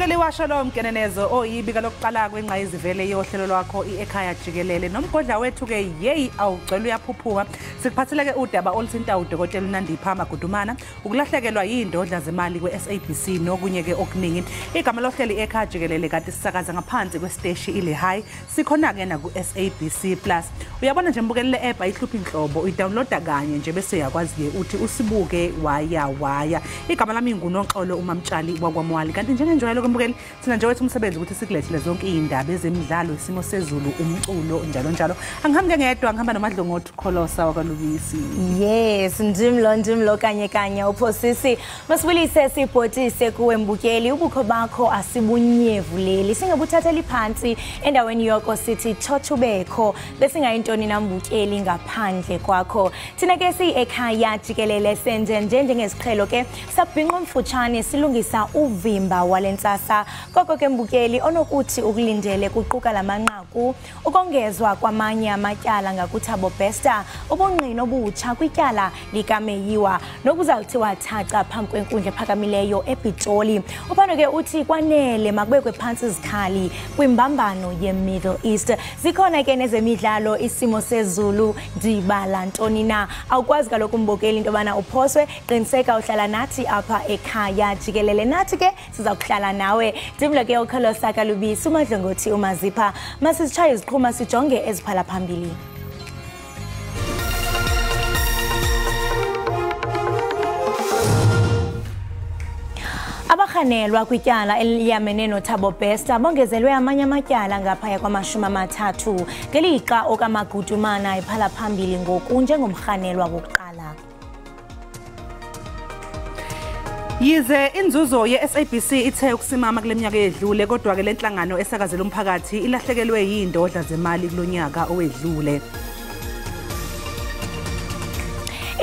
Mbukeli washo lo mkenenezo oyibika lokuqala kwengqayizivele yohlelo lwakho Ekhaya Jikelele nomgodla wethu ke yeyi awugcwele uyaphuphuka sikuphathele ke udaba oluthinta udokotela uNandipha Magudumana ukulahlekelwa yindodla zemali kwe-SABC nokunye ke okuningi igama lohlelo Ekhaya Jikelele kade sisakaza ngaphansi kwesteshi ile high sikhona ke na ku-SABC Plus uyabona nje mbukeli le app ayihluphi inhlobo uyidownloada kanye nje bese yakwazi ke uthi usibuke waya igama lami nguNoxolo uMamtshali wakwamwali kanti njengenjwayelo kwembukeli sina nje wethu umsebenzi ukuthi sikulethele zonke izindaba ezemidlalo isimo sezulu umculo njalo angihambe ngedwa ngihamba nomadlongothi Kholosa wakwaLubisi yes ndimlo kanye uphosisi masibulise sibhotise kuwe mbukeli ubukho bakho asibunyevuleli singabuthatheli phansi endaweni yoko sithi thothubekho besingayintoni nambukeli ngaphandle kwakho thina ke Ekhaya Jikelele senze njengesiqhelo ke sabhinqa umfutshane silungisa uvimba walentsasa koko ke mbukeli onokuthi ukulindele kuquka lamanqaku ukongezwa kwamanye amatyala ngakuthabo besta ubungqino obutsha kwityala likameyiwa nokuzalithiwa thaca phambi kwenkundla ephakamileyo ePitoli uphando ke uthi kwanele makubekwe phansi izikhali kwimbambano ye-Middle East zikhona ke nezemidlalo isimo sezulu ndibala ntoni na awukwazi kaloku mbukeli into bana uphoswe qiniseka uhlala nathi apha Ekhaya Jikelele nathi ke siza kuhlala nawe ndimlo ke uKholosa kaLubisi umadlongothi umazipha masisitshaye iziqhuma sijonge eziphala phambili abakhanelwa kwityala eliyamene noThabo Besta bongezelwe amanye amatyala ngaphaya kwama-30 ngelixa okaMagudumana ephala phambili ngoku njengomkhanelwa wokuqala yize inzuzo ye-SABC ithe ukusimama kule minyaka edlule kodwa ke lenhlangano esakazela umphakathi ilahlekelwe yindodla zemali kulonyaka owedlule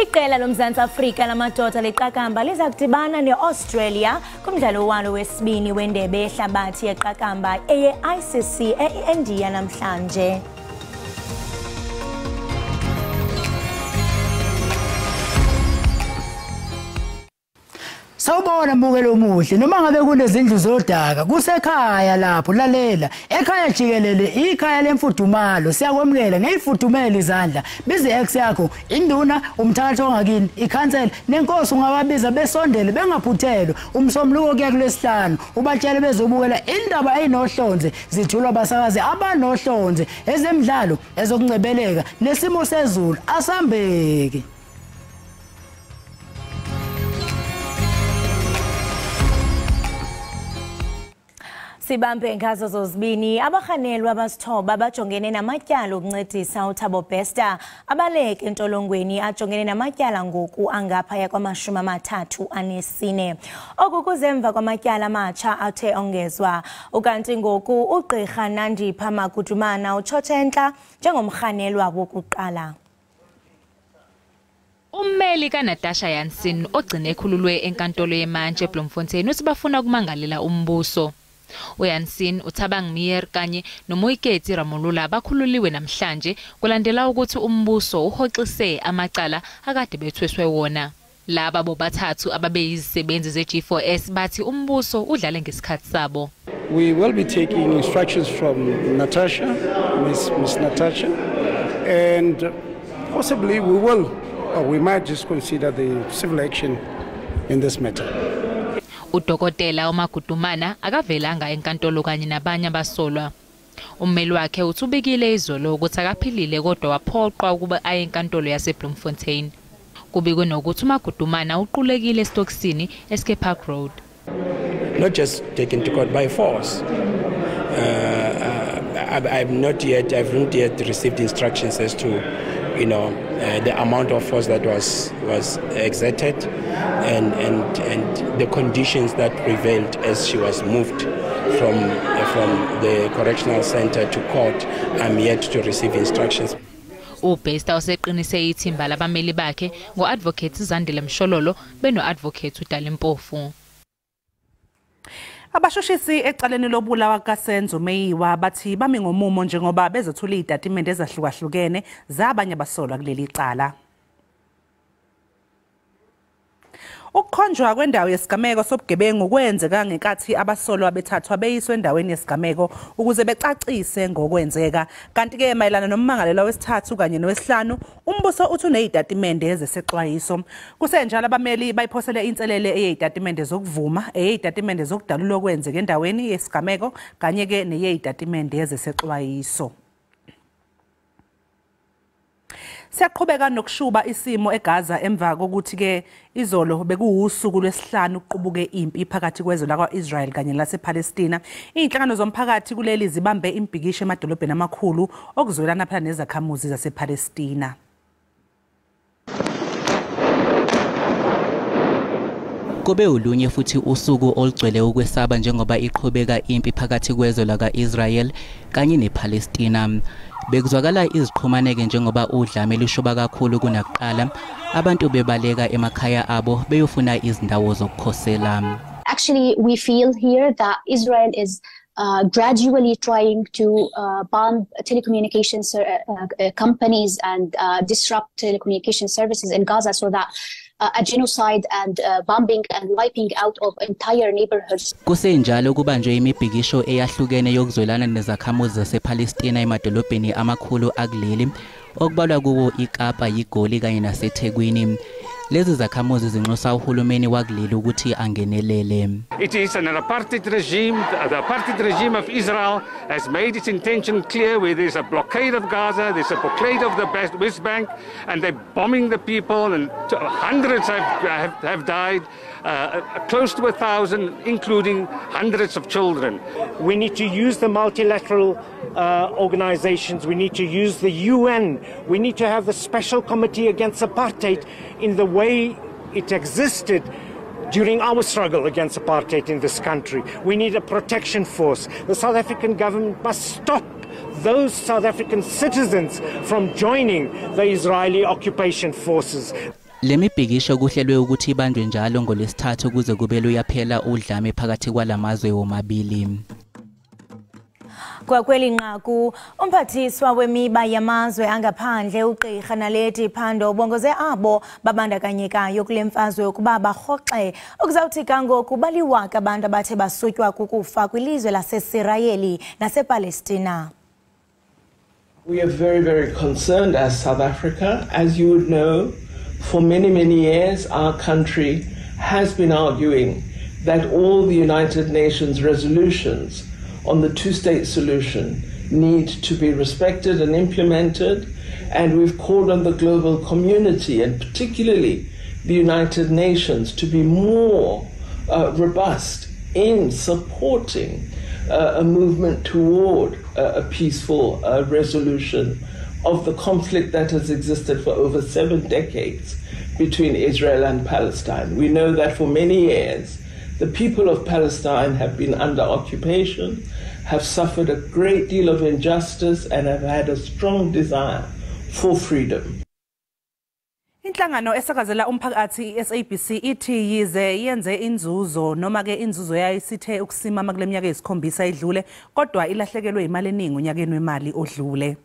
Iqela loMzantsi Afrika lamadoda leqakamba liza kudibana neAustralia kumdlalo walo wesibini wendebe yehlabathi yeqakamba eye-ICC e-India namhlanje. Sawubona mbukeli omuhle noma ngabe kunezindlu zodaka kusekhaya lapho lalela Ekhaya Jikelele ikhaya lemfudumalo siyakwemukela ngeyifudumela izandla bize ex yakho induna umthatho ongakini ikhansela nenkosi ungababiza besondele bengaphuthelwa umsomluko kuya kulesihlanu ubatshele bezobukela indaba eyinohlonze zithulwa abasakazi abanohlonze ezemidlalo ezokungcebeleka nesimo sezulu asambeke Sibambe ngazo zozibini abakhanelwa abasithoba bajongene namatyala okuncedisa uThabo Besta abaleke entolongweni ajongene namatyala ngoku angaphaya kwama-34 oku kuzemva kwamatyala amatsha athe ongezwa ukanti ngoku ugqirha Nandipha Magudumana utshotshentla njengomkhanelwa wokuqala Ummeli kaNatasha Jansen ogcine ekhululwe enkantolo yemantshi eBloemfontein uthi bafuna ukumangalela umbuso uJansen uThabang Meer kanye noMoiketsi Ramolula bakhululiwe namhlanje kulandela ukuthi umbuso uhoxise amacala akade bethweswe wona laba bobathathu ababeyizisebenzi ze-G4S bathi umbuso udlale ngesikhathi sabo. We will be taking instructions from Natasha, Miss Natasha, and possibly we might just consider the civil action in this matter. Udokotela uMagudumana akavelanga enkantolo kanye nabanye abasolwa. Ummeli wakhe uthubikile izolo ukuthi akaphilile kodwa waphoqwa ukuba aye enkantolo yaseBloemfontein. Kubikwe nokuthi uMagudumana uqulekile esitokisini eScape Park Road. Not just taken to court by force. I've not yet received instructions as to the amount of force that was exerted and the conditions that prevailed as she was moved from the correctional center to court. I'm yet to receive instructions. uBesta useqinise ithimba labameli bakhe ngo-advocate Zandile Mshololo beno-advocate uDalimpofu. Abashushisi ecaleni lobulawa kaSenzo Meyiwa bathi bami ngomumo njengoba bezothula izitatimende ezahlukahlukene zabanye abasolwa kuleli cala. Ukukhonjwa kwendawo yesigameko sobugebengu kwenzeka ngenkathi abasolwa bethathwa beyiswe endaweni yesigameko ukuze becacise ngokwenzeka. Kanti ke mayelana nommangalelwa wesithathu kanye nowesihlanu, umbuso uthi unezitatimende ezesexwayiso. Kusenjalo abameli bayiphosele inselele eyezitatimende zokuvuma, eyezitatimende zokudalula okwenzeka endaweni yesigameko kanye ke neyezitatimende ezesexwayiso. Siyaqhubeka nokushuba isimo eGaza emva kokuthi ke izolo bekuwusuku lwesihlanu uqubuke impi phakathi kwezwe lakwa-Israel kanye lasePalestina. Izinhlangano zomphakathi kuleli zibambe imbhikisho emadolobheni amakhulu okuzwelana phela nezakhamuzi zasePalestina. Kube ulunye futhi usuku olugcwele ukwesaba njengoba iqhubeka impi phakathi kwezwe laka-Israel kanye nePalestina. Bekuzwakala iziqhumaneke njengoba udlame lushoba kakhulu kunakuqala, abantu bebaleka emakhaya abo beyofuna izindawo zokukhosela. Actually, we feel here that Israel is gradually trying to bomb telecommunications companies and disrupt telecommunication services in Gaza so that a genocide and bombing and wiping out of entire neighborhoods. Kusenjalo kubanjwe imibhikisho eyahlukene yokuzwelana nezakhamuzi zasePalestina emadolobheni amakhulu akuleli okubalwa kuwo iKapa, iGoli kanye naseThekwini. Lezi zakhamuzi zinxusa uhulumeni wakuleli ukuthi angenelele. It is an apartheid regime. The apartheid regime of Israel has made its intention clear where there's a blockade of Gaza, there's a blockade of the West Bank, and they're bombing the people, and hundreds have died, close to 1,000, including hundreds of children. We need to use the multilateral organizations, we need to use the UN, we need to have the Special Committee Against Apartheid in the way it existed during our struggle against apartheid in this country. We need a protection force. The South African government must stop those South African citizens from joining the Israeli occupation forces. Le mibhikisho kuhlelwe ukuthi ibanjwe njalo ngolesithathu kuze kube luyaphela udlame phakathi kwalamazwe womabili. Kwakweli nqaku umphathiswa wemiba yamazwe angaphandle uGqirha Naledi Pandor ubongoze abo babandakanyekayo kule mfazwe ukuba barhoxe okuzawuthi kangoku baliwaka abantu abathe basutywa kukufa kwilizwe laseSirayeli nasePalestina. We are very, very concerned as South Africa. As you would know, for many, many years our country has been arguing that all the United Nations resolutions on the two-state solution need to be respected and implemented, and we've called on the global community and particularly the United Nations to be more robust in supporting a movement toward a peaceful resolution of the conflict that has existed for over 7 decades between Israel and Palestine. We know that for many years the people of Palestine have been under occupation, have suffered a great deal of injustice, and have had a strong desire for freedom. Inhlangano esakazela umphakathi SABC ithi yize yenze inzuzo noma ke inzuzo yayisithe ukusimama kule minyaka esikhombisa edlule kodwa ilahlekelwe imali eningi unyakeni wemali odlule.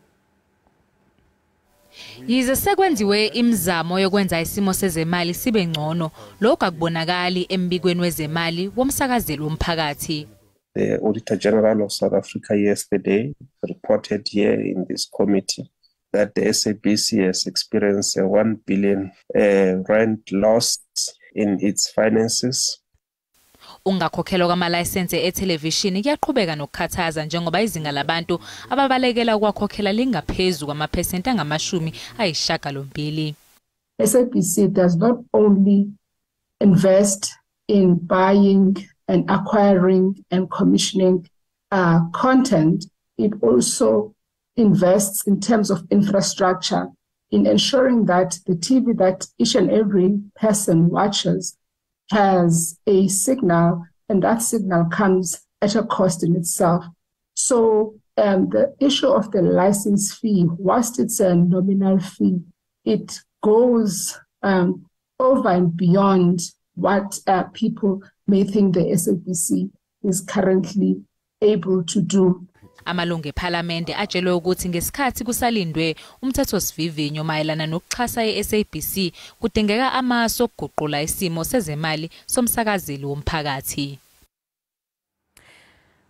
Yize sekwenziwe imizamo yokwenza isimo sezemali sibe ngcono, lokho akubonakali embikweni wezemali womsakazeli womphakathi. The Auditor General of South Africa yesterday reported here in this committee that the SABC has experienced a 1 billion rand loss in its finances. Ungakhokhelwa kwamalayisense ethelevishini kuyaqhubeka nokukhathaza njengoba izinga labantu ababalekela ukwakhokhela lingaphezulu kwamaphesenti angama-80. SABC does not only invest in buying and acquiring and commissioning content, it also invests in terms of infrastructure in ensuring that the TV that each and every person watches has a signal, and that signal comes at a cost in itself. So the issue of the license fee, whilst it's a nominal fee, it goes over and beyond what people may think the SABC is currently able to do. Amalungu ePhalamende atshelwe ukuthi ngesikhathi kusalindwe umthethosivivinyo mayelana nokuxhasa ye-SABC kudingeka amasu okuguqula isimo sezemali somsakazeli womphakathi.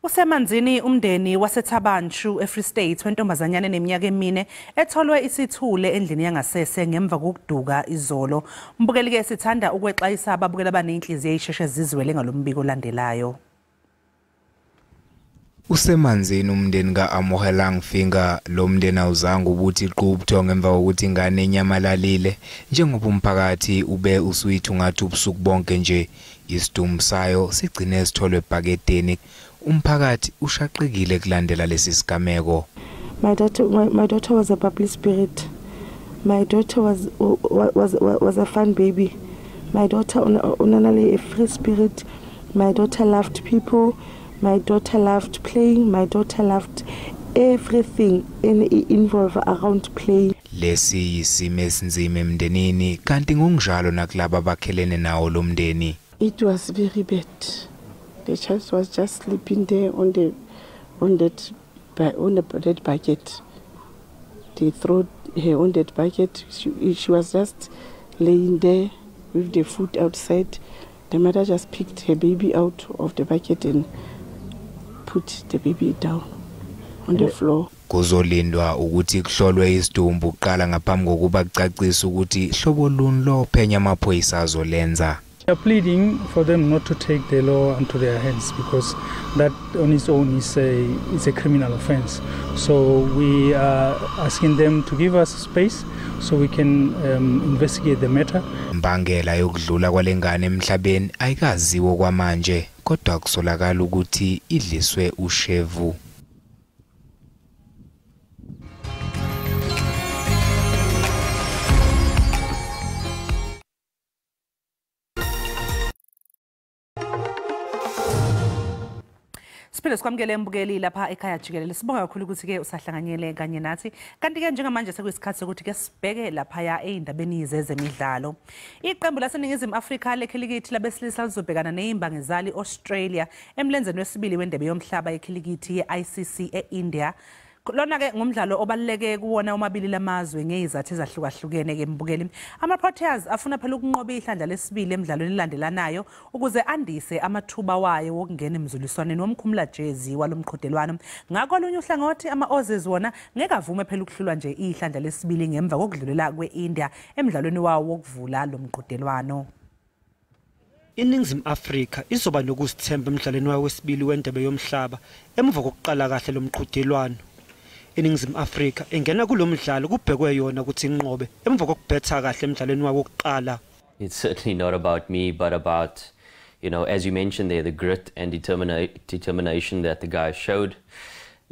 Usemanzini umndeni waseThabanchu eFree State wentombazanyana eneminyaka emine etholwe isithule endlini yangasese ngemva kokuduka izolo. Mbukeli ke sithanda ukwexwayisa ababukela abanenhliziyo eyisheshe zizwele ngalombiko olandelayo. Usemanzini umndeni kaAmohelang Finger lo mndeni awuzange ukuthi iqhubutho ngemva kokuthi ingane enyamalalile njengoba umphakathi ube usuyithu ngathi ubusuku bonke nje isidumbu sayo sigcine sitholwe ebhaketeni. Umphakathi ushaqekile kulandela lesi sigameko. My daughter was a bubbly spirit. My daughter was a fun baby. My daughter unanale a free spirit. My daughter loved people. My daughter loved playing. My daughter loved everything involved around play. Lesi isimo esinzima emndenini kanti ngokunjalo nakulabo abakhelene nawo lo mndeni. It was very bad. The child was just sleeping there on that bucket. They threw her on that bucket. She was just laying there with the food outside. The mother just picked her baby out of the bucket and put the baby down on the floor. Kuzolindwa ukuthi kuhlolwe isidumbu uqala ngaphambi kokuba kucacise ukuthi hlobo luni lo phenya amaphoyisa azolenza. We are pleading for them not to take the law into their hands because that on its own is a criminal offense. So we are asking them to give us space so we can investigate the matter. Mbangela yokudlula kwalengane emhlabeni ayikaziwo kwamanje kodwa kusolakala ukuthi idliswe ushevu. Siphinde sikwamukele embukeli lapha ekhaya jikelele. Sibonga kakhulu ukuthi ke usahlanganyele kanye nathi. Kanti ke njengamanje sekuyisikhathi sokuthi ke sibheke lapha ya eindabeni zezemidlalo. Iqembu laseNingizimu Afrika lekhilikithi labesilisa lizobhekana nezimbangezali Australia emlenzeni wesibili wendebe yomhlaba yekhilikithi ye-ICC eIndia. Lona ke ngumdlalo obaluleke kuwona omabili lamazwe ngezizathu ezahlukahlukene ke mbukeli. Ama-Proteas afuna phela ukunqoba ihlandla lesibili emidlalweni elandelanayo ukuze andise amathuba wayo wokungena emzuliswaneni womkhumula jezi walomqhudelwano. Ngakho lunye uhlangothi ama-Aussies wona ngeke avume phela ukuhlulwa nje ihlandla lesibili ngemva kokudlulela kwe-India emidlalweni wawo wokuvula lo mqhudelwano. INingizimu Afrika izoba nokusithemba emidlalweni wayo wesibili wendebe yomhlaba emva kokuqala kahle lo mqhudelwano. INingizimu Afrika engena kulomdlalo kubhekwe yona ukuthi inqobe emva kokubhetha kahle emidlalweni wayo wokuqala. It's certainly not about me but about, you know, as you mentioned there, the grit and determination that the guys showed.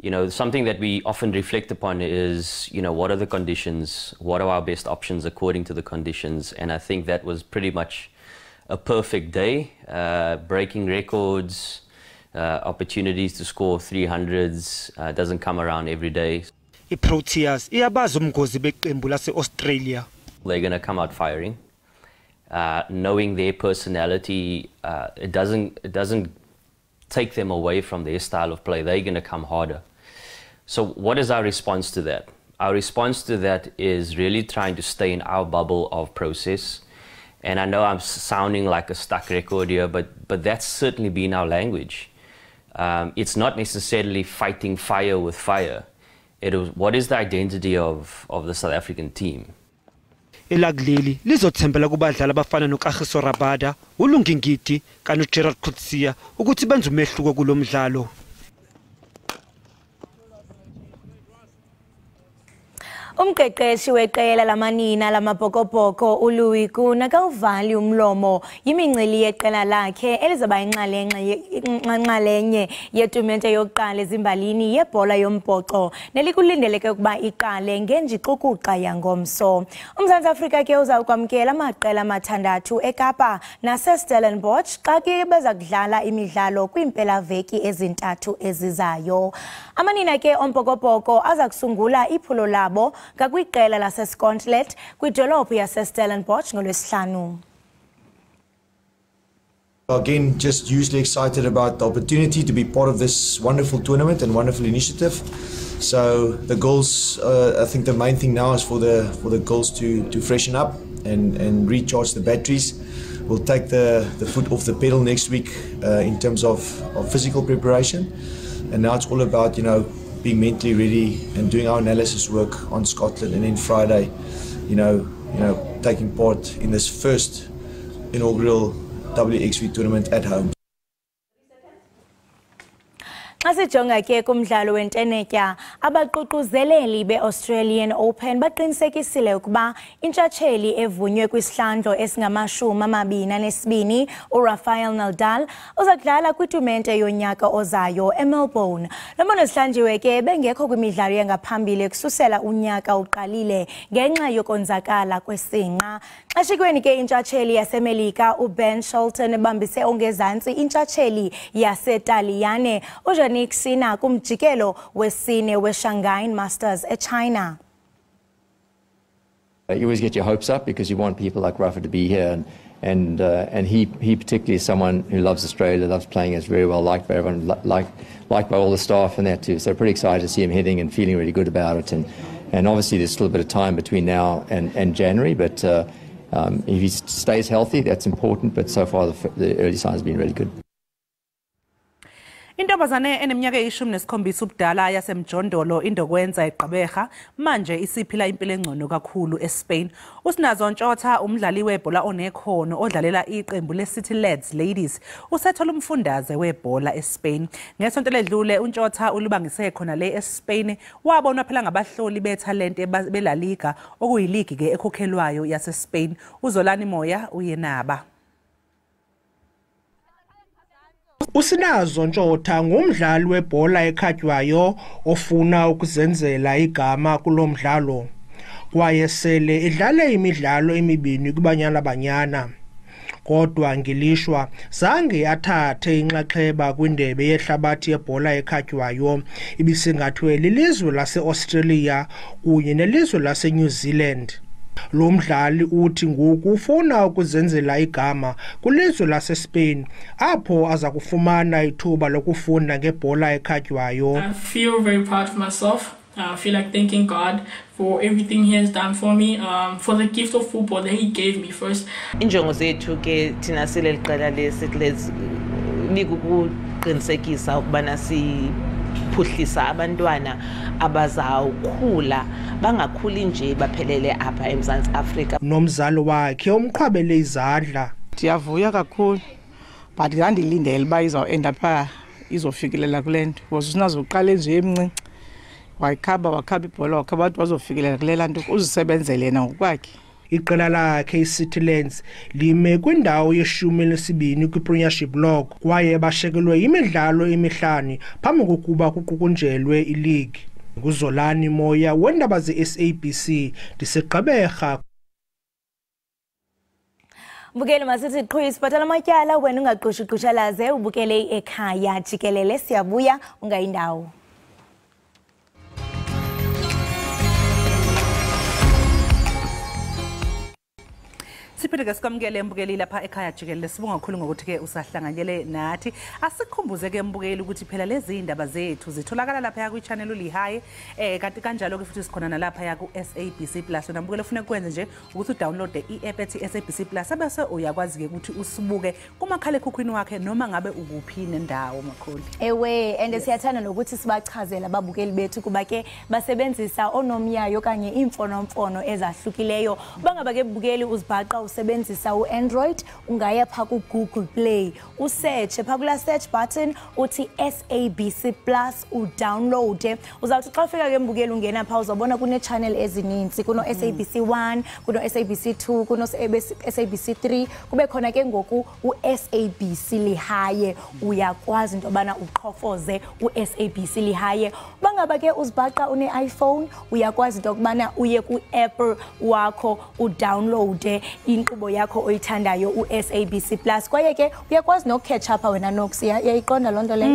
You know, something that we often reflect upon is, you know, what are the conditions, what are our best options according to the conditions, and I think that was pretty much a perfect day, breaking records, opportunities to score 300s doesn't come around every day. IProteas iyabaza umgozi beqembu lase-Australia. They're going to come out firing, knowing their personality. It doesn't take them away from their style of play. They're going to come harder. So what is our response to that? Our response to that is really trying to stay in our bubble of process. And I know I'm sounding like a stuck record here, but that's certainly been our language. It's not necessarily fighting fire with fire. It was, what is the identity of the South African team? Elagleli lizothembela kubadlali abafana noKagiso Rabada, uLungingiti kanye noGerald Coetzee ukuthi benze umehluko kulomdlalo. Umqeqeshi weqela lamanina lamabhokobhoko uLouis Kuna kawuvali umlomo yimincili yeqela lakhe elizoba inxalenye yetumente yokuqala ezimbalini yebhola yombhoxo nelikulindeleke ukuba iqale ngenjiqukuqa yangomso. UMzantsi Afrika ke uzawukwamkela amaqela amathandathu eKapa naseStellenbosch xa ke beza kudlala imidlalo kwiimpelaveki ezintathu ezizayo. Amanina ke ombhokobhoko aza kusungula iphulo labo kakwiqela laseScotland kwidolophu yaseStellenbosch ngolwesihlanu. Again, just hugely excited about the opportunity to be part of this wonderful tournament and wonderful initiative. So the girls, I think the main thing now is for the girls to freshen up and recharge the batteries. We'll take the foot off the pedal next week in terms of physical preparation, and now it's all about being mentally ready and doing our analysis work on Scotland, and then Friday, taking part in this first inaugural WXV tournament at home. Asijonga ke kumdlalo wentenetya abaququzeleli beAustralian Open baqinisekisile ukuba intshatsheli evunywe kwisihlandlo esingama-22 uRafael Nadal uzakudlala kwitumente yonyaka ozayo eMelbourne. Lo mbono sihlanjiwe ke bengekho kwimidlalo yangaphambili kususela unyaka uqalile ngenxa yokonzakala kwesinqa. Xeshikweni ke intshatsheli yaseMelika uBen Shelton ebambise ongezantsi intshatsheli yaseTaliyane Sina kumjikelo wesine weShanghai Masters eChina. You always get your hopes up because you want people like Rafa to be here, and he particularly is someone who loves Australia, loves playing, is very well liked by everyone, liked by all the staff and that too. So pretty excited to see him hitting and feeling really good about it. And obviously there's still a bit of time between now and January, but if he stays healthy, that's important. But so far the early signs have been really good. Intombazane eneminyaka eyi-17 ubudala yasemjondolo indokwenza eGqeberha manje isiphila impilo engcono kakhulu eSpain. Usinazo Ntshotha umdlali webhola onekhono odlalela iqembu leCity Lads Ladies usethola umfundaze webhola eSpain. Ngesonto ledlule uNtshotha ulibangise khona le eSpain wabonwa phela ngabahloli bethalente beLa Liga okuyiligi ke ekhokhelwayo yaseSpain. Uzolani Moya uyenaba. Usinazo Ntshotha ngumdlali webhola ekhatywayo ofuna ukuzenzela igama kulomdlalo kwaye sele edlale imidlalo emibini kubanyana banyana. Kodwa ngilishwa zange athathe inxaxheba kwindebe yehlabathi yebhola ekhatywayo ibisingathwe lilizwe laseAustralia kunye nelizwe laseNew Zealand. Lo mdlali uthi ngoku ufuna ukuzenzela igama kwilizwe laseSpain apho aza kufumana ithuba lokufunda ngebhola ekhatywayo. I feel very proud of myself. I feel like thanking God for everything he has done for me, for the gift of football that he gave me first. Injongo zethu ke thina sile liqela leCity Lads likuqinisekisa ukubana phuhlisa abantwana abazawukhula bangakhuli nje baphelele apha eMzantsi Afrika. Nomzalo wakhe umqhwabele izandla. Ndiyavuya kakhulu but ndandilindele uba izawuenda pha izofikelela kule nto because usinazoqala nje emncinci wakhaba ibhola wakhaba abantu bazofikelela kule nto uzisebenzele yena ngokwakhe. Iqela lakhe iCity Lads lime kwindawo ye-12 kwiPremiership log kwaye bashekelwe imidlalo emihlanu phambi kokuba kuqukunjelwe iligi. Nguzolani Moya weendaba ze-SABC ndiseGqeberha. Mbukeli masithi qhwi isiphathela amatyala wena ungaqushuqushalaze ubukele Ekhaya Jikelele siyabuya ungayindawo. Siphinde sikwamukele mbukeli lapha Ekhaya Jikelele sibonga kakhulu ngokuthi ke usahlanganyele nathi. Asikhumbuze ke mbukeli ukuthi phela lezi indaba zethu zitholakala lapha ku channel ulihaye kanti kanjalo ke futhi sikhona nalapha ku SABC Plus. Wena mbukeli ufuna ukwenza nje ukuthi udownload i-app ethi SABC Plus bese uyakwazi ke ukuthi usibuke kumakhala ekhukhwini wakhe noma ngabe ukuphi nendawo makhulu. Ewe and siyathanda nokuthi sibachazela ababukeli bethu kuba ke basebenzisa onomyayo kanye imfonomfono ezahlukileyo. Bangaba ke bukeli uzibhaqa usebenzisa uAndroid ungaya pha ku Google Play usearch pha kula search button uthi SABC Plus udownload. Uzawuthi xa ufika ke mbukeli ungena pha uzobona kune channel ezininzi kuno SABC 1 kuno SABC 2 kuno SABC 3 kube khona ke ngoku uSABC lihaye uyakwazi into bana uqhofoze uSABC lihaye. Bangaba ke uzibhaqa une iPhone uyakwazi into kubana uye ku app wakho udownload inkqubo yakho oyithandayo uSABC Plus kwaye ke uyakwazi nokuketch up wena nokusiya yayiqonda lonto le.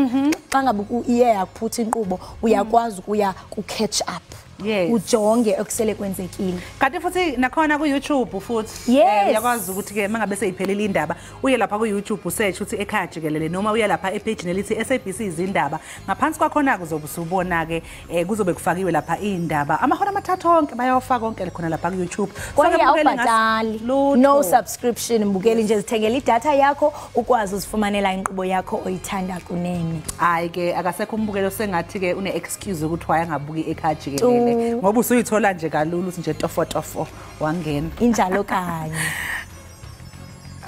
xa ngabe iye yaphutha inkqubo uyakwazi ukuya ku catch up. Yes. Ujonge okusele kwenzekile. Kanti futhi nakhona ku YouTube futhi uyakwazi ukuthi ke mangabe seyiphelile indaba uye lapha ku YouTube usearch uthi Ekhaya Jikelele noma uye lapha epage nelithi SABC izindaba ngaphansi kwakhona kuzobe usubona ke kuzobe kufakiwe lapha indaba amahora amathathu onke bayawafaka konke khona lapha ku YouTube. Kwaye awubhatali no subscription mbukeli nje zithengela idatha yakho ukwazi uzifumanela inkqubo yakho oyithanda kunene. Hayi ke akasekho umbukelo sengathi ke une excuse ukuthi wayangabuki Ekhaya Jikelele ngoba usuyithola nje kalula uthi nje tofo wangena injalo kanye.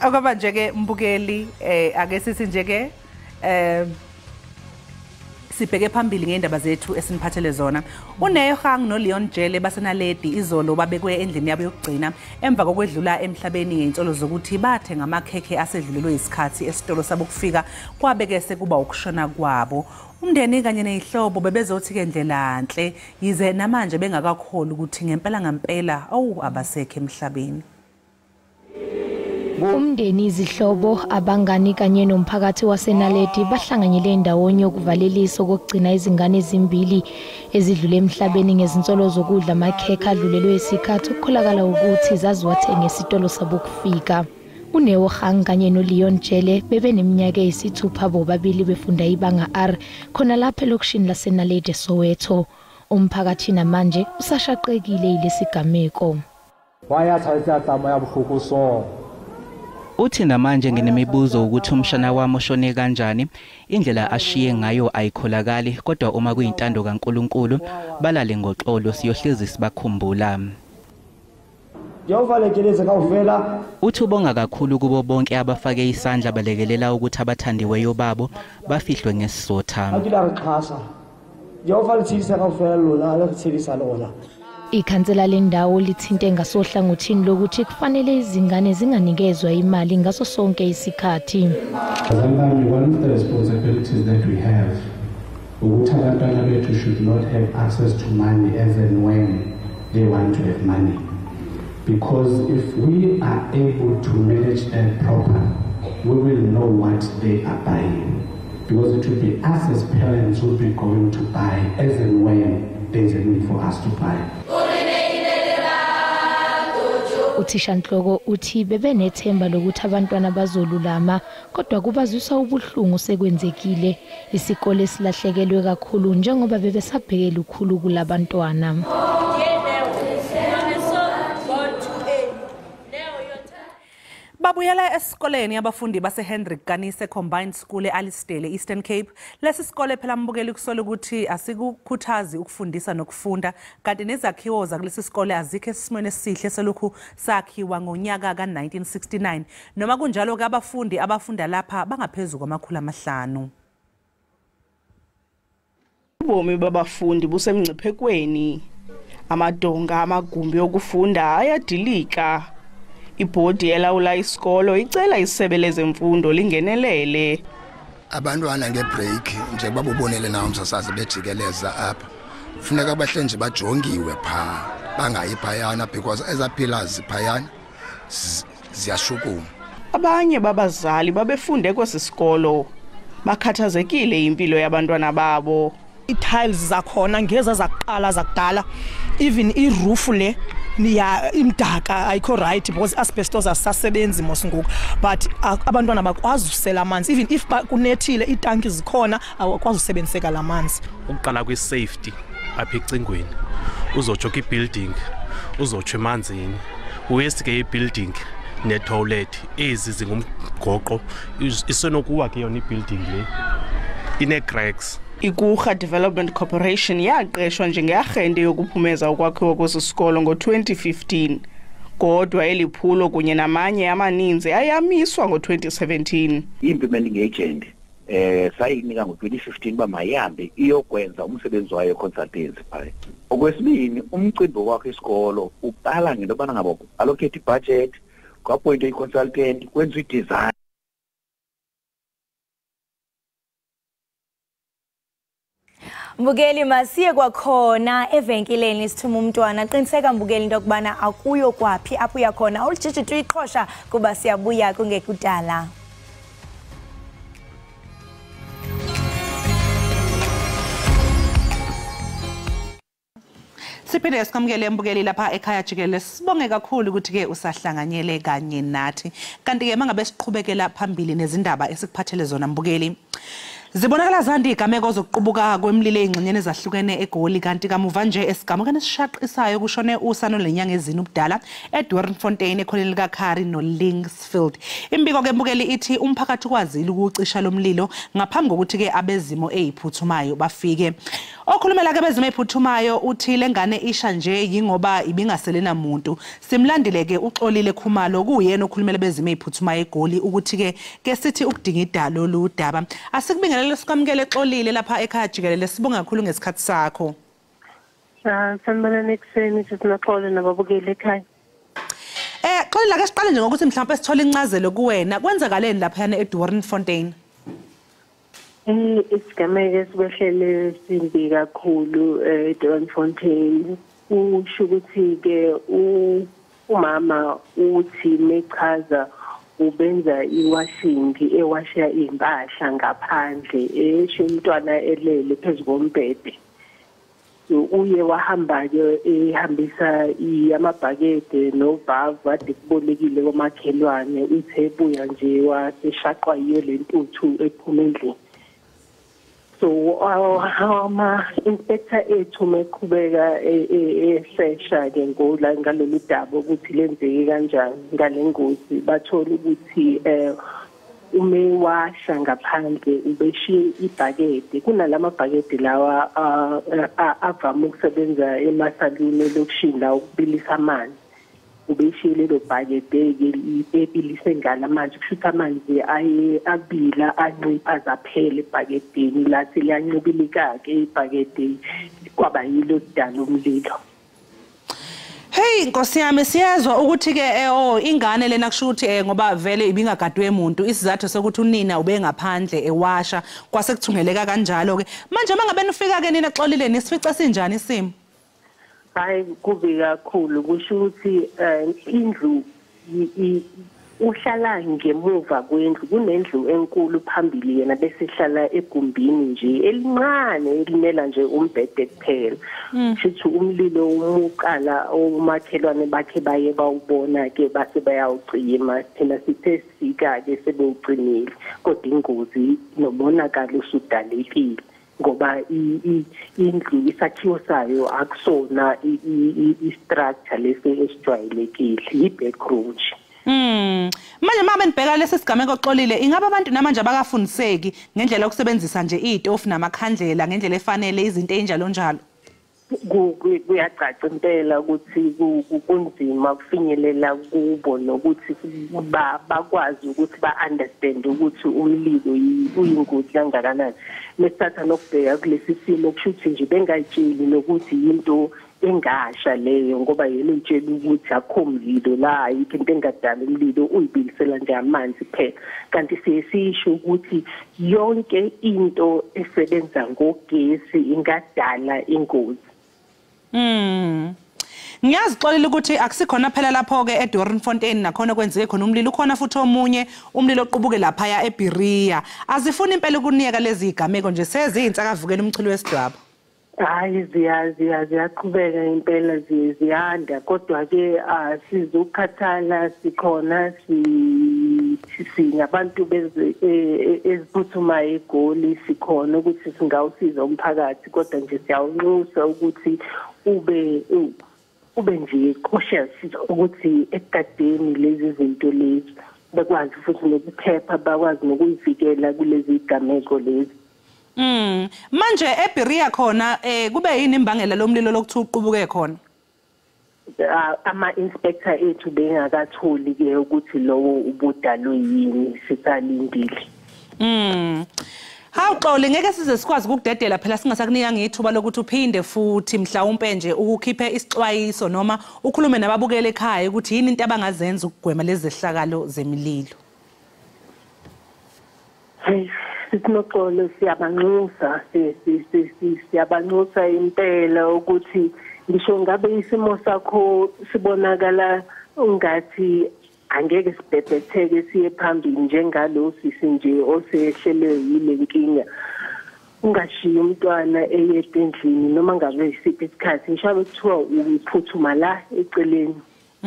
Akaba nje ke mbukeli ake sithi nje ke sibheke phambili ngeindaba zethu esiniphathele zona. UNeyohang noLeon Jele basenaledi izolo babekwe endlini yabo yokugcina emva kokwedlula emhlabeni ngeintsolo zokuthi bathenga amakhekhe asedlulelwe isikhathi esitolo sabo kufika kwabeke sekuba ukushona kwabo. Umndeni kanye nezihlobo bebezothi ke ndlela nhle yize namanje bengakakholi ukuthi ngempela abasekho emhlabeni. Umndeni izihlobo abangani kanye nomphakathi wasenaledi bahlanganyele ndawonye ukuvalelisa ukugcina izingane ezimbili ezidlule emhlabeni ngezinsolo zokudla amakhekhe adlulelwe isikhathi ukukholakala ukuthi zaziwathenga esitolo sabo kufika. UNeyohang kanye noLeon Jele bebeneminyaka eyisithupha bobabili befunda ibanga R khona lapha elokishini lasenaledi Soweto. Umphakathi namanje usashaqekile yilesigameko. Uthi namanje nginemibuzo ukuthi umshana wami oshone kanjani, indlela ashiye ngayo ayikholakali kodwa uma kuyintando kaNkulunkulu balale ngoxolo siyohlezi sibakhumbula. Uthi ubonga kakhulu kubo bonke abafake isandla balekelela ukuthi abathandiweyo babo bafihlwe ngesizotha. Ikhansela lendawo lithinte ngasohlangothini lokuthi kufanele izingane zinganikezwa imali ngaso sonke isikhathi. One of the responsibilities that we have ukuthi abantwana bethu should not have access to money as and when they want to have money. Because if we are able to manage that proper, we will know what they are buying. Because it will be us as parents who will be going to buy as and when there is a need for us to buy. Uthishanhloko uthi bebenethemba lokuthi abantwana bazolulama kodwa kubazwisa ubuhlungu sekwenzekile isikole silahlekelwe kakhulu njengoba bebesabhekela ukhulu kulabantwana. Babuyela esikoleni abafundi base Hendrik Ganise Combined School eAlistele Eastern Cape. Lesi sikole phela mbukeli kusola ukuthi asikukhuthazi ukufundisa nokufunda kanti nezakhiwo zakulesi sikole azikho esimweni esihle selokhu sakhiwa ngonyaka ka1969 noma kunjalo ke abafundi abafunda lapha bangaphezulu kwamakhulu amahlanu. Ubomi babafundi busemngciphekweni. Amadonga amagumbi okufunda ayadilika. Ibhodi elawula isikolo icela isebe lezemfundo lingenelele. Abantwana ngebreak nje babubonele nawo umsasazi bejikeleza apha. Kufuneka bahle nje bajongiwe pha bangayi phayana because ezaphilers phayana ziyashukuma. Abanye babazali babefunde kwesisikolo bakhathazekile impilo yabantwana babo. I-tiles zakhona ngeza zaqala zakudala even i-roof le niya imdaka ayikho right because asbestos asasebenzi mosingoku but abantwana bakwazi usela amanzi even if kunethile itanki zikhona awakwazi usebenziseka lamanzi. Ukuqala kwi-safety apha ecingweni uzojoka i-building uzotsho emanzini uwesike i-building ne-toilet ezi zingumgoqo isenokuwa ke yona i-building le ine-cracks. Ikurha Development Corporation yaqeshwa njengearhente yokuphumeza ukwakhiwa kwesisikolo ngo-2015 kodwa eliphulo kunye namanye amaninzi ayamiswa ngo-2017. I-implementing agent sayinika ngo-2015 uba mayihambe iyokwenza umsebenzi wayo consultancy phaya. Okwesibini umcimbi wakho isikolo uqala ngento yobana ngaba allocate i-budget kwaappointe i-consultant kwenza i-design. Mbukeli masiye kwakhona evenkileni sithuma umntwana qiniseka mbukeli into kubana akuyo kwaphi apho yakhona ulijiji iqhosha kuba siyabuya kungekudala. Siphinde sikamukele embukeli lapha ekhaya Jikelele. Sibonge kakhulu ukuthi ke usahlanganyele kanye nathi. Kanti ke mangabe siqhubekela phambili nezindaba esikuphathele zona mbukeli. Zibonakala zandi igameko zokuqubuka kwemlilo ezingxenyeni ezahlukene eGoli kanti kamuva nje esigamukene sishaqisayo kushone usano lenyanga ezini ubudala eDoornfontein ekhoneni likaKhari noLinksfield. Imbiko ke mbukeli ithi umphakathi kwazile ukucisha lomlilo ngaphambi kokuthi ke abezimo eziphuthumayo bafike. Okhulumela ke bezimo eziphuthumayo uthi lengane isha nje yingoba ibingaselena umuntu. Simlandile ke uxolile Khumalo kuyena okhulumela bezimo eziphuthumayo eGoli ukuthi ke sithi ukudinga idalo ludaba. Asikubingelele sikamukele exolile lapha ekhaya Jikelele sibonga kakhulu ngesikhathi sakho. Sanibonani ekuseni sisinaxole nababukeli ekhaya. Xolile ake siqale nje ngokuthi mhlawumbe sithole incazelo kuwena kwenzakaleni lapha yana eDoornfontein. Isigameko esibehlele simbi kakhulu eDoornfontein. Usho ukuthi ke umama uthi mechaza ubenza iwashing ewasha impahla ngaphandle esho umntwana elele phezulu kombhede. Uye wahamba ke ehambisa amabhakede novavu ade kubolekile komakhelwane uthe buya nje waseshaqwa yiyo lentuthu ephuma endlini. So inspector ethu meqhubeka esesha ke ngalolu daba ukuthi lenzeke kanjani ngalengozi bathola ukuthi ume washa ngaphandle ubeshiye ibhakede kunalama bhakede lawa avama ukusebenza emasaluni lokushini la ukubilisa amanzi ubeshiye lelo bhakede ebilise ngala manje kushuthi amanzi abila ancipha zaphela ebhakedeni lathi liyancibilika ke ibhakede kwaba yilo kudala umlilo. Hey Nkosi yami siyezwa ukuthi ke ingane lena kusho ukuthi ngoba vele ibingagadwe umuntu isizathu sokuthi unina ube ngaphandle ewasha kwase kuthungeleka kanjalo ke manje mangabe nifika ke nina xolile nisifica sinjani isimo? Hayi kubi kakhulu kusho ukuthi indlu uhlala ngemuva kwendlu kunendlu enkulu phambili yena bese hlala egumbini nje elincane elimela nje umbhede kuphela. Sithi umlilo umuqala omakhelwane bakhe baye bawubona ke base bayawucima thina sithe sika ke sebewucinile kodwa ingozi nobonakala usudalekile ngoba indlu isakhiwo sayo akusona i-structure lesi esijwayelekile i-backroom. Manje mama nibheka lesi sigameko oxolile ingabe abantu namanje abakafundiseki ngendlela yokusebenzisa nje itofu namakhandlela ngendlela efanele izinto enjalo njalo. Kuyacaca impela ukuthi kunzima kufinyelela kubo nokuthi bakwazi ukuthi ba-understand ukuthi umlilo uyingozi kangakanani. Mesithatha nokubheka kulesi simo kushuthi nje bengayitsheli nokuthi into engasha leyo ngoba yena utshela ukuthi akho mlilo la ayikho into engadala umlilo uyibilisela nje amanzi kuphela kanti siyisho ukuthi yonke into esebenza ngogesi ingadala ingozi. Ngiyazixolile ukuthi akusikhona phela lapho ke eDoornfontein nakhona kwenzeke khona umlilo ukhona futhi omunye umlilo oqubuke lapha ya eBiria azifuni impela ukunika lezi igameko nje seziyinsakavukela umchilo wesidwaba. Hayi ziyaqhubeka impela ziyanda kodwa ke sizokhathala sikhona singabantu eziphuthumayo eGoli sikhona ukuthi singawusiza umphakathi kodwa nje siyawunxusa ukuthi ube nje cautious ukuthi ekadeni lezi zinto lezi bakwazi futhi nokuphepha bakwazi nokuyivikela kulezi igameko lezi. Manje eBiria khona kube yini imbangela lomlilo lokuthi uqubuke khona? Ama inspector ethu bengakatholi ke ukuthi lowo ubudalo yini sisalindile. Hawuxole ngeke size sikwazi ukudedela phela singasakunika ngithuba lokuthi uphinde futhi mhlawumbe nje ukukhiphe isixwayiso noma ukhulume nababukele ekhaya ukuthi yini into abangazenza ukugwema lezi zehlakalo zemililo. Sinoxolo siyabanxusa impela ukuthi ngisho ngabe isimo sakho sibonakala ungathi angeke sibhebhetheke siye phambili njengalo sisi nje osehlelwe yile nkinga ungashiyi umntwana eyedwa endlini noma ngabe isiphi isikhathi ngisho kuthiwa uphuthuma la eceleni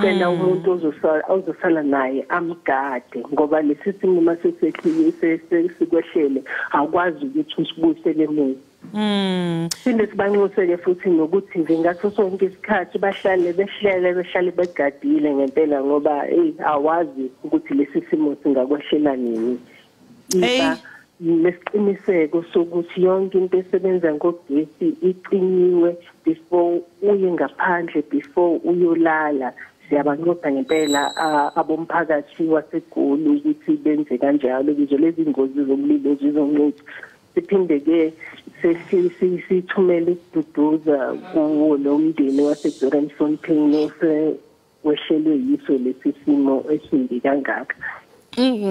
cela umuntu ozosala naye amgade ngoba lesi simo masesekhile sesikwehlele akwazi ukuthi usibuyisele emuva. Sinde sibanxuseke futhi nokuthi nje ngaso sonke isikhathi behlale begadile ngempela ngoba awazi ukuthi lesi simo singakwehlela nini. Nesiqiniseko sokuthi yonke into esebenza ngogesi iqinyiwe before uye ngaphandle before uyolala. Siyabanqoda ngempela abomphakathi waseGoli ukuthi benze kanjalo ukuze lezi ngozi zomlilo zizoncipha. Siphinde ke sithumele ukududuza kuwo lo mndeni waseDoornfontein osewehlelwe yiso lesi simo esimbi kangaka.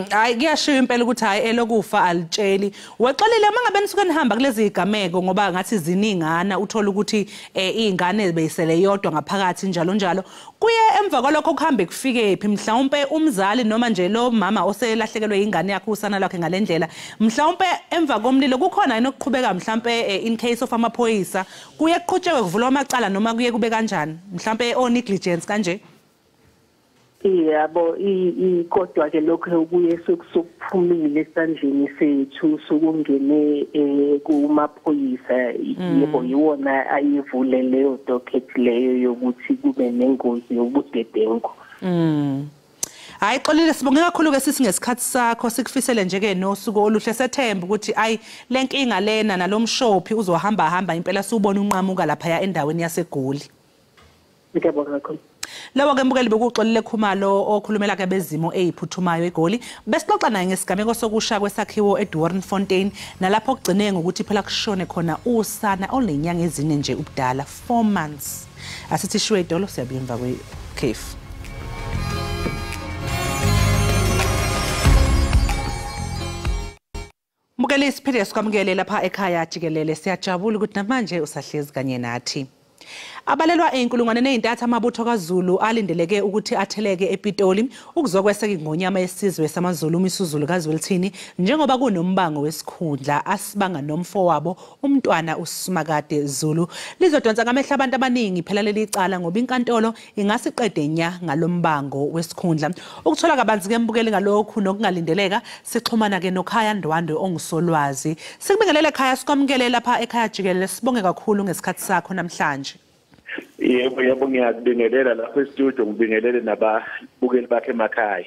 Hayi kuyashiya impela ukuthi hayi elokufa alitsheli. Waxolile mangabe nisuke nihamba kulezi igameko ngoba ngathi ziningana uthola ukuthi izingane beyisele yodwa ngaphakathi njalo njalo. Kuye emva kwalokho kuhambe kufike phi mhlawumbe umzali noma nje lo mama oselahlekelwe ingane yakhe usana lakhe ngalendlela. Mhlawumbe emva komlilo kukhona yini okuqhubeka mhlawumbe in case of amaphoyisa kuye kuqhutshwe kuvulwa amacala noma kuye kube kanjani mhlawumbe o negligence kanje. Yabo kodwa ke lokho kuye sokuphumile esandleni sethu sokungene kumaphoyisa yebo yiwona ayivule leyo docket leyo yokuthi kube nengozi yobudedengu. Hayi xolile sibonge kakhulu ke sisi ngesikhathi sakho sikufisele nje ke nosuku oluhle sethemba ukuthi ayi lenkinga lena nalomshophi uzohamba impela siubona unqamuka lapha endaweni yaseGoli. Ngiyabonga kakhulu. Lawo ke mbukeli bekuxolile Khumalo okhulumela ke bezimo eziphuthumayo eGoli besixoxa naye ngesigameko sokusha kwesakhiwo eDoornfontein nalapho okugcine ngokuthi phela kushone khona usana olenyanga ezine nje ubudala 4 months. Asithi shwe idolo siyabuya emva kweCafe. Mbukeli isiphinde sikwamukele lapha ekhaya Jikelele siyajabula ukuthi namanje usahlezi kanye nathi. Abalelwa einkulungwane nezintathu amabutho kaZulu alindeleke ukuthi atheleke ePitoli ukuzokweseka ingonyama yesizwe samaZulu uMisuzulu kaZwelithini njengoba kunombango wesikhundla asibanga nomfo wabo umntwana uSimakade Zulu lizodonsa ngamehla abantu abaningi phela leli cala ngoba inkantolo ingasiqede nya ngalombango wesikhundla ukuthola kabanzi ke mbukeli ngalokhu nokungalindeleka sixhumana ke noKhaya Ndwandwe ongusolwazi sikubingelele Khaya sikwamukele lapha ekhaya Jikelele sibonge kakhulu ngesikhathi sakho namhlanje. Yebo ngiyakubingelela lapha e-studio ngibingelele nababukeli bakhe emakhaya.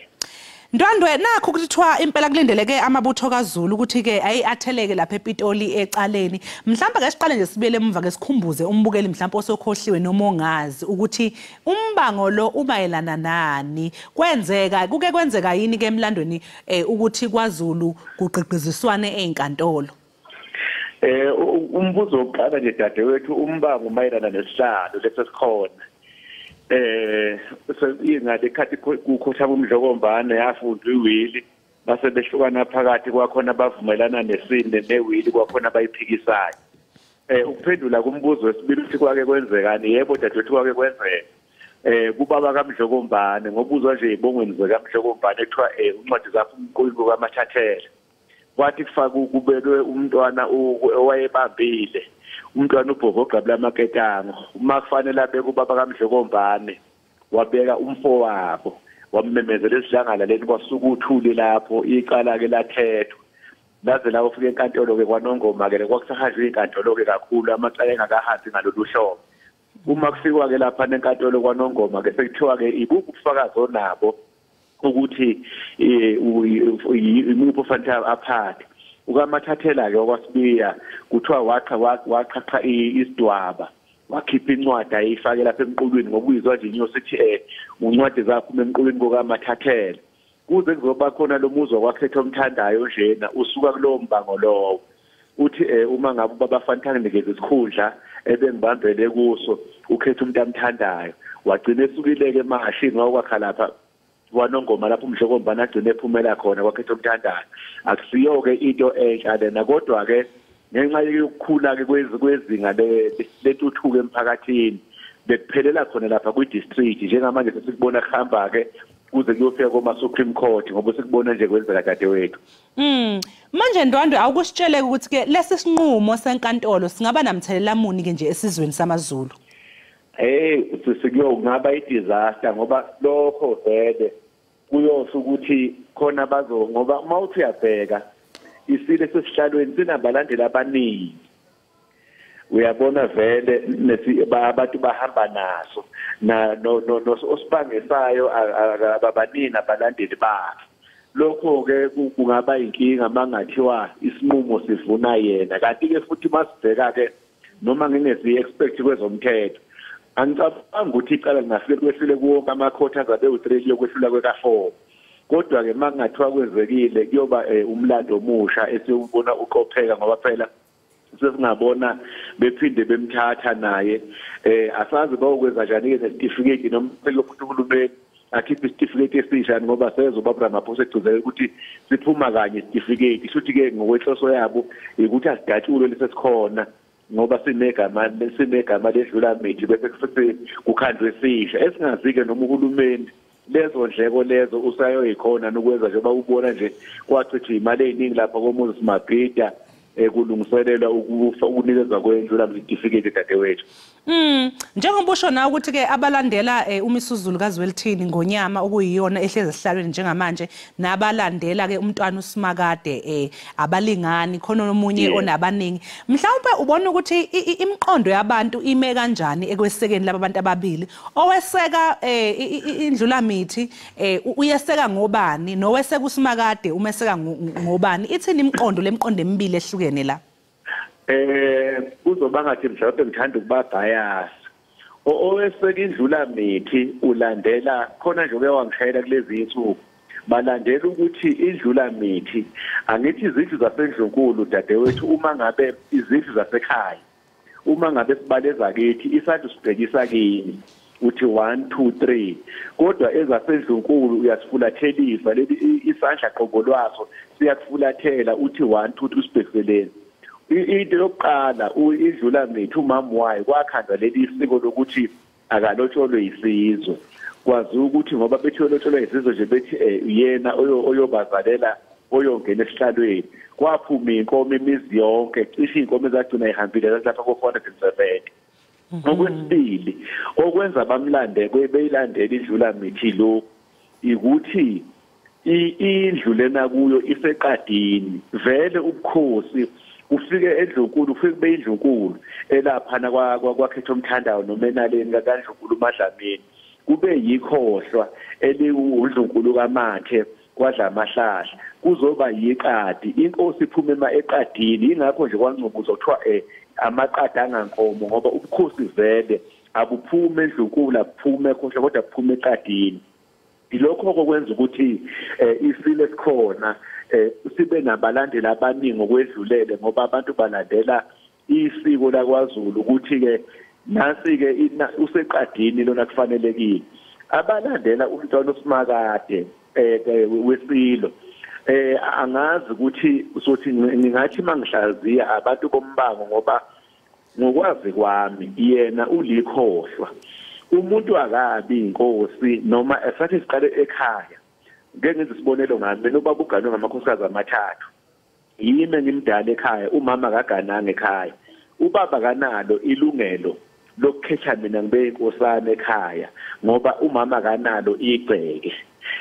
Ndwandwe nakho kuthiwa impela kulindeleke amabutho kaZulu ukuthi ke atheleke lapha ePitoli ecaleni. Mhlawumbe ke siqale nje sibele emva ke sikhumbuze umbukeli mhlawumbe osokhohliwe noma ongazi ukuthi umbango lo ubayelana nani kuke kwenzeka yini ke emlandweni ukuthi kwaZulu kuqhiqiziswane ezinkantolo. Umbuzo oqala nje dadewethu umbango mayelana nesihlalo lesesikhona ingade khathi kukhotha umdlokombane yafundwa iwili base behlukana phakathi kwakhona bavumelana nesinde newili kwakhona bayiphikisayo. Ukuphendula kumbuzo wesibili ukuthi kwake kwenzekani yebo dadewethu kwake kwenzeka kubaba kaMdlokombane ngobuzwa nje ibongweni zikaMdlokombane ekuthiwa uncwadi zapha umqulu kaMathathele wathi kufaku kubelwe umntwana owayebambile umntwana ubhovoga blamaketango uma kufanele abeke ubaba kaMdlokombane wabeka umfo wabo wamemezela isidlangala leni kwasuka uthuli lapho icala ke lathethwa laze la ufike enkantolo ke kwanongoma ke kwakusahajwe inkantolo ke kakhulu amacala engakahambi ngalolu hlobo uma kufikwa ke lapha nenkantolo kwanongoma ke sekuthiwa ke ibuphi ubufakazi onabo ukuthi imupho fanele aphathe ukaMathathela ke okwasibiya kuthiwa waqhaqha isidwaba wakhipha incwadi ayifake lapha emqulwini ngokuyizwa nje inyosi ethi uncwadi zaphuma emqulwini kokaMathathela kuze kuzoba khona lo muzo kwakhetha omthandayo njena usuka kulowo mbango lowo uthi uma ngabe babafanele nikeze isikhundla ebengibambele kuso ukhetha umuntu amthandayo wagcina esukileke emahashini wakwakha lapha wanongoma lapho uMdlokombane agcine ephumela khona kwakhetha umthandayo akusiyo ke into enhle lena kodwa ke ngenxa yokukhula ke kwezinga letuthuko emphakathini bekuphelela khona lapha kwi-district njengamanje sesikubona kuhamba ke kuze kuyofika koma Supreme Court ngoba sikubona nje kwenzeka dadewethu. Manje manje Ndwandwe awukusitshele ukuthi ke lesi sinqumo senkantolo singaba namthelela muni ke nje esizweni samaZulu? Sikuyongaba i-disaster ngoba lokho vele kuyosho ukuthi khona ngoba uma uthi uyabheka isile sesihlalweni sinabalandeli abaningi. Uyabona vele abantu bahamba naso osibangesayo ababaningi abalandeli bakhe. Lokho ke kungaba inkinga mangathiwa isinqumo sivuna yena. Kanti ke futhi masibheka ke noma ngingezi expect kwezomthetho angicabanga ukuthi icala lingafike kwehlule kuwonke ama-court azabe u3 yokwehlula kweka4. Kodwa ke mangathiwa kwenzekile kuyoba umlando omusha esiyobona uqopheka ngoba phela sesingabona bephinde bemthatha naye asazi bawukwenza njani ke nesitifiketi noma phela ukuthi uhulumeni akhiphe isitifiketi esisha ngoba sezobabra ngapho sekuzele ukuthi siphuma kanye isitifiketi futhi ke ngokwehloso yabo ukuthi asidatshulwe lesesikhona ngoba sinegama ledlula mithi bese futhi kukhandwe esisha esingazike noma uhulumeni lezo ndleko lezo usayoyikhona nokwenza njengoba ubona nje kwachithwa imali eziningi lapha koMoses Mabhida kulungiselelwa ukunikezwa kwendlula certificate dadewethu. Njengoba usho nawe ukuthi ke abalandela uMisuzulu kaZwelithini ngonyama okuyiyona ehlezi esihlalweni njengamanje nabalandela ke umntwana uSimakade abalingani khona nomunye onabaningi. Mhlawumbe ubona ukuthi imiqondo yabantu ime kanjani ekwesekeni laba bantu ababili oweseka indlula mithi uyeseka ngobani noweseka uSimakade umeseka ngobani ithini imiqondo lemqondo emibili ehlukene la? Kuzoba ngathi mhlawumbe ngithanda ukuba bias. Oweseka indlula mithi ulandela khona nje uyawangishayela kulezi insuku. Balandela ukuthi indlula mithi angithi izindlu zasendlunkulu dadewethu uma ngabe izindlu zasekhaya. Uma ngabe sibaleza kithi isandla sibhekisa kini. Uthi 1 2 3 kodwa ezasendlunkulu uyasifulathelisa leli isandla qobolwaso siyakufulathela uthi 1 2 3 sibhekelele. Into yokuqala idlula mithi umama wayo kwakhandwa leli isiko lokuthi akalotsholwe isizwe. Kwazi ukuthi ngoba bethi lotsholwe isizwe nje bethi yena oyobazalela oyongena esihlalweni. Kwaphuma inkomo imizi yonke cishe inkomo ezagcina ihambile lapha ko470. Okwesibili okwenza bamlande beyilandela idlula mithi lo ikuthi indlu lena kuyo iseqadini vele ubukhosi ufike endlunkulu ufike beyindlunkulu elaphana kwakhethwa umthandayo nomenaleni kaNdlunkulu uMadlamini kube yikhohlwa eliwundlunkulu kaMathe kwadla amahlahla kuzoba yiqadi inkosi iphuma eqadini ingakho nje kwancubuzwa kuthiwa amaqadi angankomo ngoba ubukhosi vele abuphuma endlunkulu abuphume ekhohlwa kodwa buphume eqadini. Ilokho okwenza ukuthi isile esikhona sibe nabalandeli abaningi okwedlulele ngoba abantu balandela isiko lakwaZulu ukuthi ke nasi ke useqadini lona kufanelekile. Abalandela umntwana uSimakade wesilo angazi ukuthi sothi ngingathi mangihlaziya abantu bombango ngoba ngokwazi kwami yena ulikhohlwa. Umuntu akabi inkosi noma esathi siqale ekhaya ngeke ngize sibonelo ngami mina ubaba uganwe ngamakhosikazi amathathu yimi ngimdala ekhaya umama akagananga ekhaya ubaba kanalo ilungelo lokukhetha mina ngibe inkosana ekhaya ngoba umama kanalo igceke.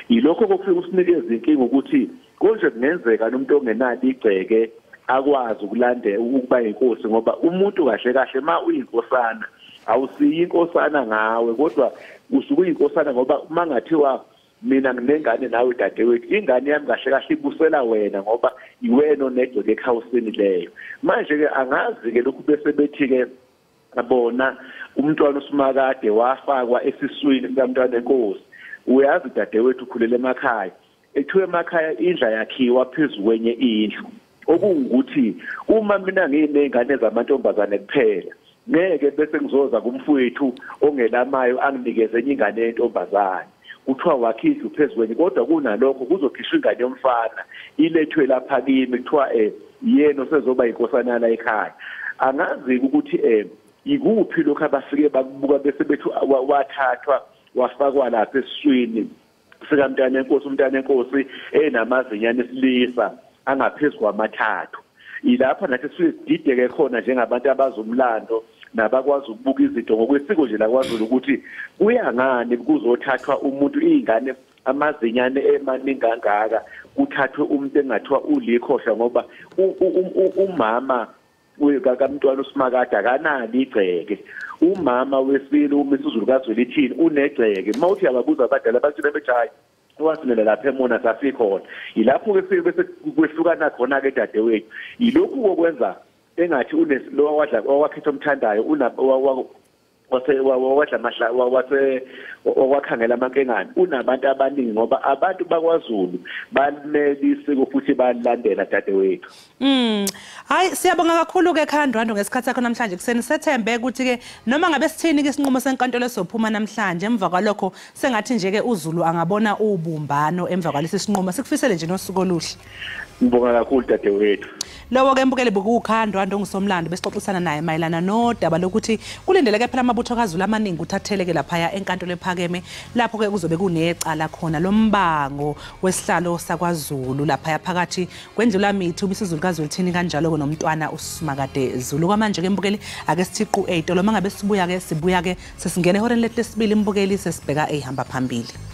Yilokho kokufika usinikeza inkinga ukuthi konje kungenzeka nomuntu ongenalo igceke akwazi ukulandela ukuba inkosi ngoba umuntu kahle kahle ma uyinkosana awusiyi inkosana ngawe kodwa usuke uyinkosana ngoba mangathiwa mina nginengane nawe dadewethu ingane yami kahle kahle ibusela wena ngoba iwena onegceke ekhawusini leyo. Manje ke angazi ke lokhu bese bethi ke bona umntwana uSimakade wafakwa esiswini sikamntwana enkosi. Uyazi dadewethu ukhulele emakhaya ethiwe emakhaya indla yakhiwa phezulu kwenye indlu okungukuthi uma mina nginengane zamantombazane kuphela ngeke bese ngizoza kumfowethu ongelamayo anginikeze enye ingane yentombazane kuthiwa wakhishwa phezulu kwenye kodwa kunalokho kuzokhishwa ingane yomfana ilethwe lapha kimi kuthiwa yena osezoba inkosana la ekhaya. Angazi ukuthi ikuphi lokho abafike bakubuka bese bethi wathathwa wafakwa lapha esiswini sikamntana enkosi umntana enkosi enamazinyane esilisa angaphezulu kwamathathu. Ilapha nathi sidideke khona njengabantu abazomlando nabakwazi ukubuka izinto ngokwesiko nje lakwaZulu ukuthi kuya ngani kuzothathwa umuntu izingane amazinyane emaningi kangaka kuthathwe umuntu engathiwa ulikhohla ngoba umama kaMntwana uSimakade akanali igceke. Umama wesibili uMisuzulu kaZwelithini unegceke. Mawuthi ababuza abadala bathi bejayi wasinela lapha emona sasikhona. Ilapho ke bese kwehlukana khona ke dadewethu. Ilokhu kokwenza engathi lo wakhetha umthandayo wakhangela amankengane unabantu abaningi ngoba abantu bakwaZulu banelisiko futhi balandela dadewethu. Hayi siyabonga kakhulu ke Khandwando ngesikhathi sakho namhlanje kuseni sethembe ukuthi ke noma ngabe sithini ke isinqumo senkantolo esophuma namhlanje emva kwalokho sengathi nje ke uZulu angabona ubumbano emva kwalesi sinqumo sikufisele nje nosuku oluhle. Ngibonga kakhulu dadewethu. Lowo ke mbukele bekuKhandwando ngusomlando besixoxisana naye mayelana nodaba lokuthi kulindeleke phela amabutho kaZulu amaningi uthatheleke lapha enkantolo ephakeme lapho ke kuzobe kunecala khona lombango wesihlalo sakwaZulu lapha phakathi kwendlulamithi uMisuzulu kaZwelithini kanjalo noMntwana uSimakade Zulu. Kwamanje ke mbukeli ake sithiqu 8 lo mangabe sibuya ke sesingena ehoreni lesibili mbukeli sesibheka ehamba phambili.